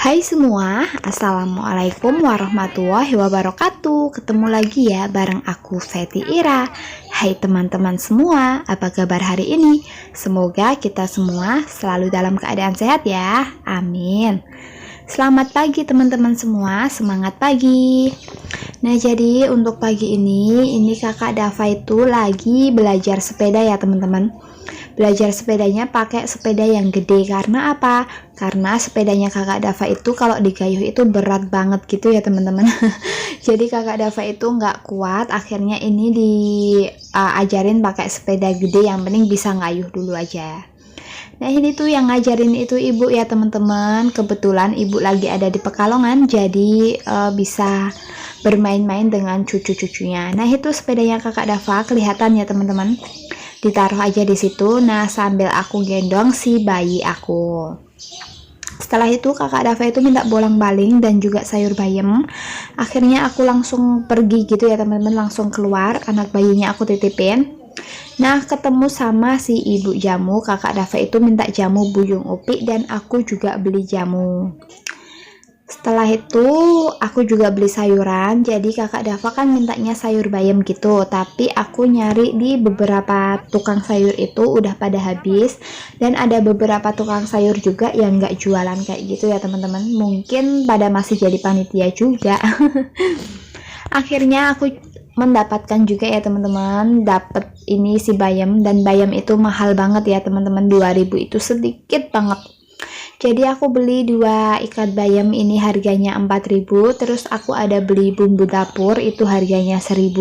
Hai semua, Assalamualaikum warahmatullahi wabarakatuh. Ketemu lagi ya bareng aku Feti Ira. Hai teman-teman semua, apa kabar hari ini? Semoga kita semua selalu dalam keadaan sehat ya, amin. Selamat pagi teman-teman semua, semangat pagi. Nah jadi untuk pagi ini kakak Dava itu lagi belajar sepeda ya teman-teman. Belajar sepedanya pakai sepeda yang gede. Karena apa? Karena sepedanya kakak Dava itu kalau digayuh itu berat banget gitu ya teman-teman. Jadi kakak Dava itu nggak kuat, akhirnya ini diajarin pakai sepeda gede, yang penting bisa ngayuh dulu aja. Nah ini tuh yang ngajarin itu ibu ya teman-teman. Kebetulan ibu lagi ada di Pekalongan, jadi bisa bermain-main dengan cucu-cucunya. Nah itu sepedanya kakak Dava kelihatan ya teman-teman, ditaruh aja di situ. Nah sambil aku gendong si bayi aku. Setelah itu kakak Dava itu minta bolang-baling dan juga sayur bayam. Akhirnya aku langsung pergi gitu ya teman-teman, langsung keluar, anak bayinya aku titipin. Nah ketemu sama si ibu jamu. Kakak Dava itu minta jamu buyung upi dan aku juga beli jamu. Setelah itu aku juga beli sayuran. Jadi kakak Dava kan mintanya sayur bayam gitu, tapi aku nyari di beberapa tukang sayur itu udah pada habis, dan ada beberapa tukang sayur juga yang nggak jualan kayak gitu ya teman-teman, mungkin pada masih jadi panitia juga. Akhirnya aku mendapatkan juga ya teman-teman, dapet ini si bayam, dan bayam itu mahal banget ya teman-teman, 2000 itu sedikit banget. Jadi aku beli 2 ikat bayam ini harganya 4000, terus aku ada beli bumbu dapur itu harganya 1000,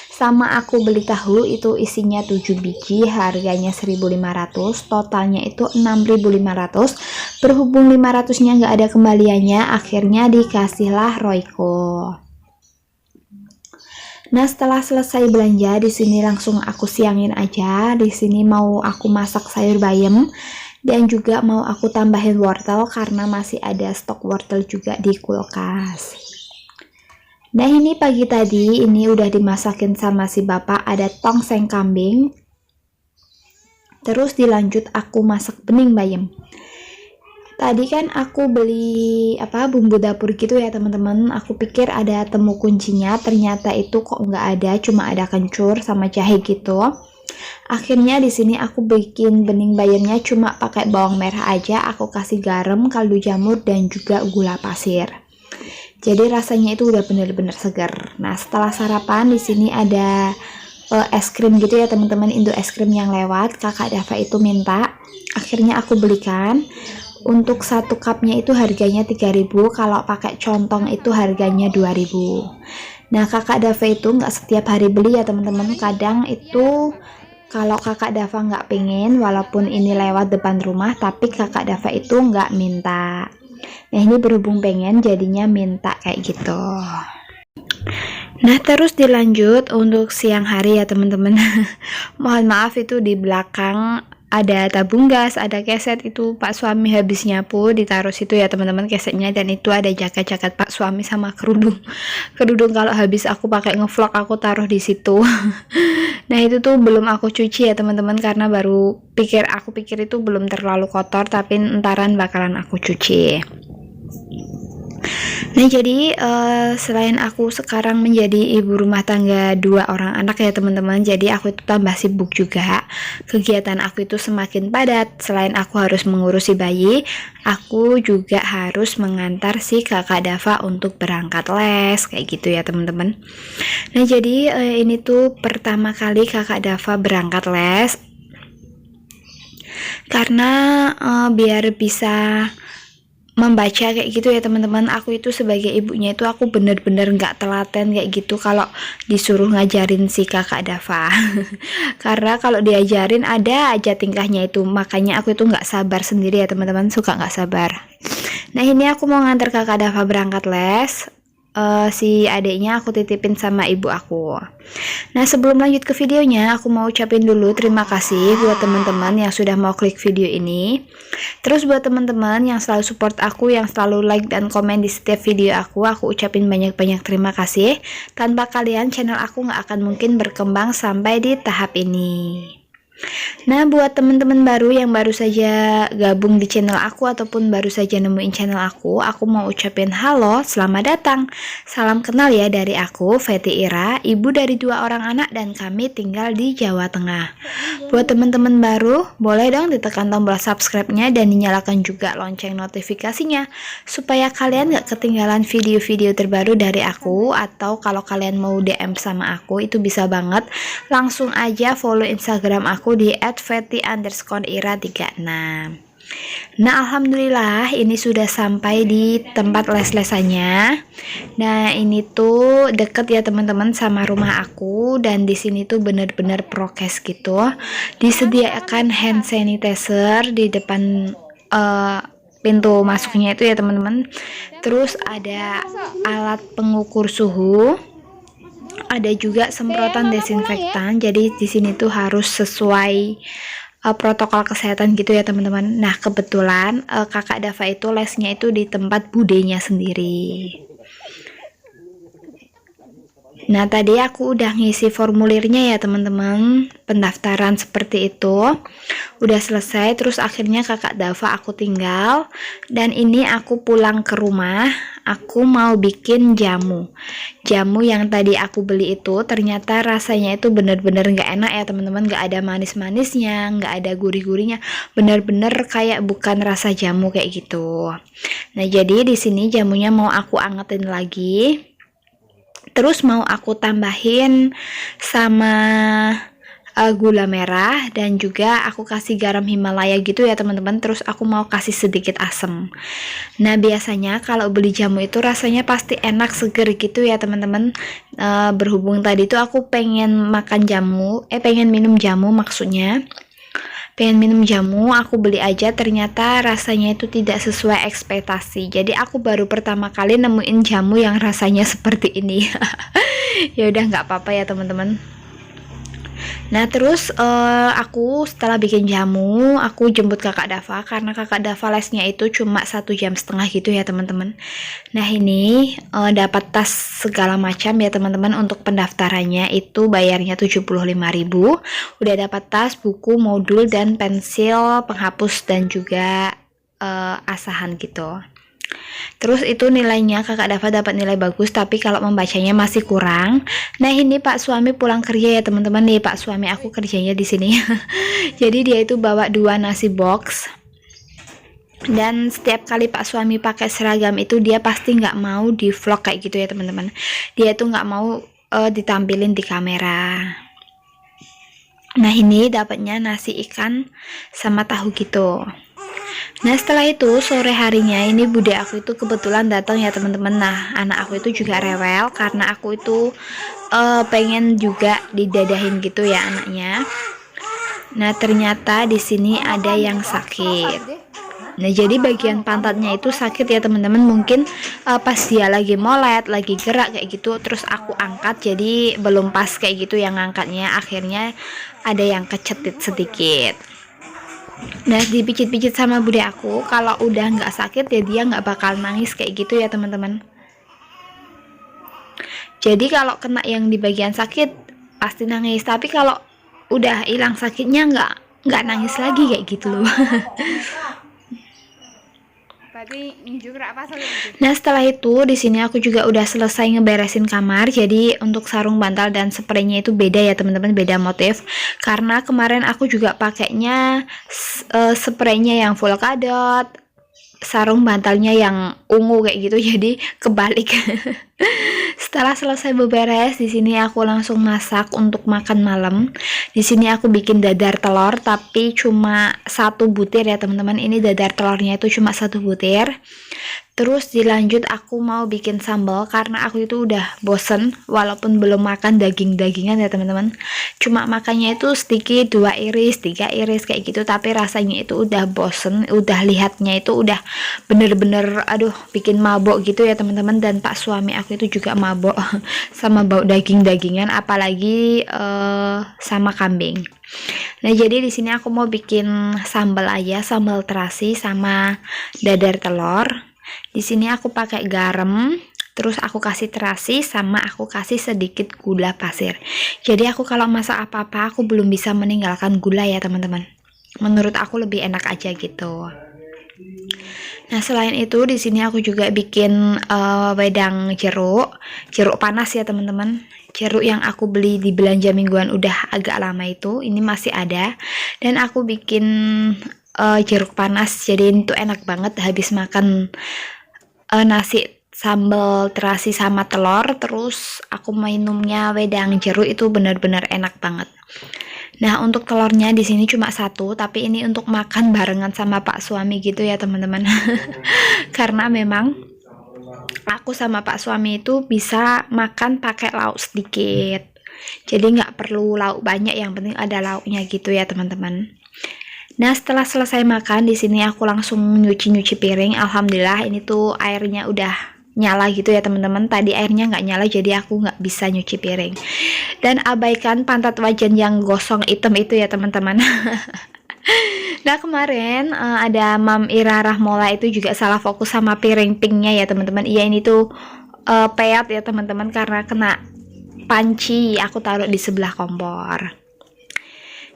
sama aku beli tahu itu isinya 7 biji harganya 1500, totalnya itu 6500. Berhubung 500 nya nggak ada kembaliannya, akhirnya dikasihlah Royco. Nah setelah selesai belanja di sini langsung aku siangin aja. Di sini mau aku masak sayur bayam dan juga mau aku tambahin wortel karena masih ada stok wortel juga di kulkas. Nah ini pagi tadi ini udah dimasakin sama si bapak, ada tongseng kambing. Terus dilanjut aku masak bening bayam. Tadi kan aku beli bumbu dapur gitu ya teman-teman. Aku pikir ada temu kuncinya, ternyata itu kok nggak ada, cuma ada kencur sama jahe gitu. Akhirnya di sini aku bikin bening bayamnya cuma pakai bawang merah aja, aku kasih garam, kaldu jamur dan juga gula pasir. Jadi rasanya itu udah bener-bener segar. Nah setelah sarapan di sini ada es krim gitu ya teman-teman, Indo es krim yang lewat, kakak Dava itu minta. Akhirnya aku belikan. Untuk 1 cupnya itu harganya 3000, kalau pakai contong itu harganya 2000. Nah kakak Dava itu nggak setiap hari beli ya teman-teman, kadang itu kalau kakak Dava nggak pengen, walaupun ini lewat depan rumah, tapi kakak Dava itu nggak minta. Nah ini berhubung pengen jadinya minta kayak gitu. Nah terus dilanjut untuk siang hari ya teman-teman. Mohon maaf itu di belakang ada tabung gas, ada keset, itu Pak suami habis nyapu ditaruh situ ya teman-teman kesetnya, dan itu ada jaket-jaket Pak suami sama kerudung kalau habis aku pakai ngevlog aku taruh di situ. Nah itu tuh belum aku cuci ya teman-teman, karena aku pikir itu belum terlalu kotor, tapi entaran bakalan aku cuci. Nah jadi selain aku sekarang menjadi ibu rumah tangga 2 orang anak ya teman-teman, jadi aku itu tambah sibuk juga. Kegiatan aku itu semakin padat. Selain aku harus mengurusi bayi, aku juga harus mengantar si kakak Dava untuk berangkat les kayak gitu ya teman-teman. Nah jadi ini tuh pertama kali kakak Dava berangkat les, karena biar bisa membaca kayak gitu ya teman-teman. Aku itu sebagai ibunya itu aku bener-bener nggak telaten kayak gitu kalau disuruh ngajarin si kakak Dava. Karena kalau diajarin ada aja tingkahnya itu, makanya aku itu nggak sabar sendiri ya teman-teman, suka nggak sabar. Nah ini aku mau ngantar kakak Dava berangkat les. Si adiknya aku titipin sama ibu aku. Nah sebelum lanjut ke videonya, aku mau ucapin dulu terima kasih buat teman-teman yang sudah mau klik video ini. Terus buat teman-teman yang selalu support aku, yang selalu like dan komen di setiap video aku ucapin banyak-banyak terima kasih. Tanpa kalian channel aku nggak akan mungkin berkembang sampai di tahap ini. Nah, buat teman-teman baru yang baru saja gabung di channel aku ataupun baru saja nemuin channel aku mau ucapin halo, selamat datang. Salam kenal ya dari aku, Fety Ira, ibu dari 2 orang anak dan kami tinggal di Jawa Tengah. Buat teman-teman baru, boleh dong ditekan tombol subscribe-nya dan dinyalakan juga lonceng notifikasinya supaya kalian gak ketinggalan video-video terbaru dari aku. Atau kalau kalian mau DM sama aku, itu bisa banget langsung aja follow Instagram aku di @fety_ira36. Nah, alhamdulillah ini sudah sampai di tempat les-lesannya. Nah, ini tuh deket ya teman-teman sama rumah aku, dan di sini tuh bener-bener prokes gitu. Disediakan hand sanitizer di depan pintu masuknya itu ya teman-teman. Terus ada alat pengukur suhu. Ada juga semprotan desinfektan. Jadi di sini tuh harus sesuai protokol kesehatan gitu ya teman-teman. Nah, kebetulan kakak Dava itu lesnya itu di tempat budenya sendiri. Nah, tadi aku udah ngisi formulirnya ya teman-teman, pendaftaran seperti itu udah selesai. Terus akhirnya kakak Dava aku tinggal, dan ini aku pulang ke rumah. Aku mau bikin jamu yang tadi aku beli itu ternyata rasanya itu bener-bener gak enak ya teman-teman. Gak ada manis-manisnya, gak ada gurih-gurihnya, bener-bener kayak bukan rasa jamu kayak gitu. Nah, jadi di sini jamunya mau aku angetin lagi. Terus mau aku tambahin sama gula merah, dan juga aku kasih garam Himalaya gitu ya teman-teman. Terus aku mau kasih sedikit asam. Nah, biasanya kalau beli jamu itu rasanya pasti enak, seger gitu ya teman-teman. Berhubung tadi tuh aku pengen minum jamu maksudnya. Pengen minum jamu, aku beli aja, ternyata rasanya itu tidak sesuai ekspektasi. Jadi aku baru pertama kali nemuin jamu yang rasanya seperti ini. Ya udah, nggak apa-apa ya teman-teman. Nah, terus aku setelah bikin jamu, aku jemput kakak Dava karena kakak Dava lesnya itu cuma 1,5 jam gitu ya teman-teman. Nah, ini dapat tas segala macam ya teman-teman. Untuk pendaftarannya itu bayarnya 75.000. Udah dapat tas, buku, modul, dan pensil penghapus, dan juga asahan gitu. Terus itu nilainya kakak Dava dapat nilai bagus, tapi kalau membacanya masih kurang. Nah, ini Pak suami pulang kerja ya teman-teman. Nih Pak suami aku kerjanya di sini. Jadi dia itu bawa 2 nasi box. Dan setiap kali Pak suami pakai seragam itu dia pasti nggak mau di vlog kayak gitu ya teman-teman. Dia itu nggak mau ditampilin di kamera. Nah, ini dapatnya nasi ikan sama tahu gitu. Nah, setelah itu sore harinya ini bude aku itu kebetulan datang ya teman-teman. Nah, anak aku itu juga rewel karena aku itu pengen juga didadahin gitu ya anaknya. Nah, ternyata di sini ada yang sakit. Nah, jadi bagian pantatnya itu sakit ya teman-teman. Mungkin pas dia lagi molet, lagi gerak kayak gitu, terus aku angkat, jadi belum pas kayak gitu yang ngangkatnya. Akhirnya ada yang kecetit sedikit. Nah, dipijit-pijit sama bude aku, kalau udah nggak sakit ya dia nggak bakal nangis kayak gitu ya teman-teman. Jadi kalau kena yang di bagian sakit pasti nangis, tapi kalau udah hilang sakitnya nggak nangis lagi kayak gitu loh. Nah, setelah itu di sini aku juga udah selesai ngeberesin kamar. Jadi untuk sarung bantal dan spraynya itu beda ya teman-teman, beda motif. Karena kemarin aku juga pakainya spraynya yang full kadot, sarung bantalnya yang ungu kayak gitu, jadi kebalik. Setelah selesai beberes, di sini aku langsung masak untuk makan malam. Di sini aku bikin dadar telur, tapi cuma 1 butir ya teman-teman. Ini dadar telurnya itu cuma 1 butir. Terus dilanjut aku mau bikin sambal karena aku itu udah bosen, walaupun belum makan daging-dagingan ya teman-teman. Cuma makannya itu sedikit, 2 iris, 3 iris kayak gitu, tapi rasanya itu udah bosen, udah lihatnya itu udah bener-bener aduh bikin mabok gitu ya teman-teman. Dan Pak suami aku itu juga mabok sama bau daging-dagingan, apalagi sama kambing. Nah, jadi di sini aku mau bikin sambal aja, sambal terasi sama dadar telur. Di sini aku pakai garam, Terus aku kasih terasi sama aku kasih sedikit gula pasir. Jadi aku kalau masak apa-apa aku belum bisa meninggalkan gula ya teman-teman. Menurut aku lebih enak aja gitu. Nah, selain itu di sini aku juga bikin wedang jeruk panas ya teman-teman. Jeruk yang aku beli di belanja mingguan udah agak lama itu, ini masih ada. Dan aku bikin jeruk panas, jadi itu enak banget habis makan nasi sambal terasi sama telur, terus aku minumnya wedang jeruk itu benar-benar enak banget. Nah, untuk telurnya di sini cuma satu, tapi ini untuk makan barengan sama Pak suami gitu ya teman-teman. Karena memang aku sama Pak suami itu bisa makan pakai lauk sedikit. Jadi nggak perlu lauk banyak, yang penting ada lauknya gitu ya teman-teman. Nah, setelah selesai makan di sini aku langsung nyuci piring. Alhamdulillah ini tuh airnya udah nyala gitu ya teman-teman. Tadi airnya nggak nyala, jadi aku nggak bisa nyuci piring. Dan abaikan pantat wajan yang gosong hitam itu ya teman-teman. Nah, kemarin ada Mam Ira Rahmola itu juga salah fokus sama piring pinknya ya teman-teman. Iya, ini tuh peyat ya teman-teman karena kena panci aku taruh di sebelah kompor.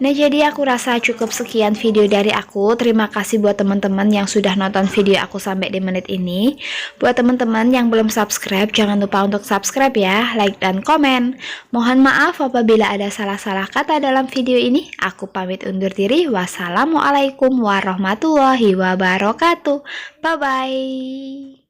Nah, jadi aku rasa cukup sekian video dari aku. Terima kasih buat teman-teman yang sudah nonton video aku sampai di menit ini. Buat teman-teman yang belum subscribe, jangan lupa untuk subscribe ya, like dan komen. Mohon maaf apabila ada salah-salah kata dalam video ini. Aku pamit undur diri. Wassalamualaikum warahmatullahi wabarakatuh. Bye-bye.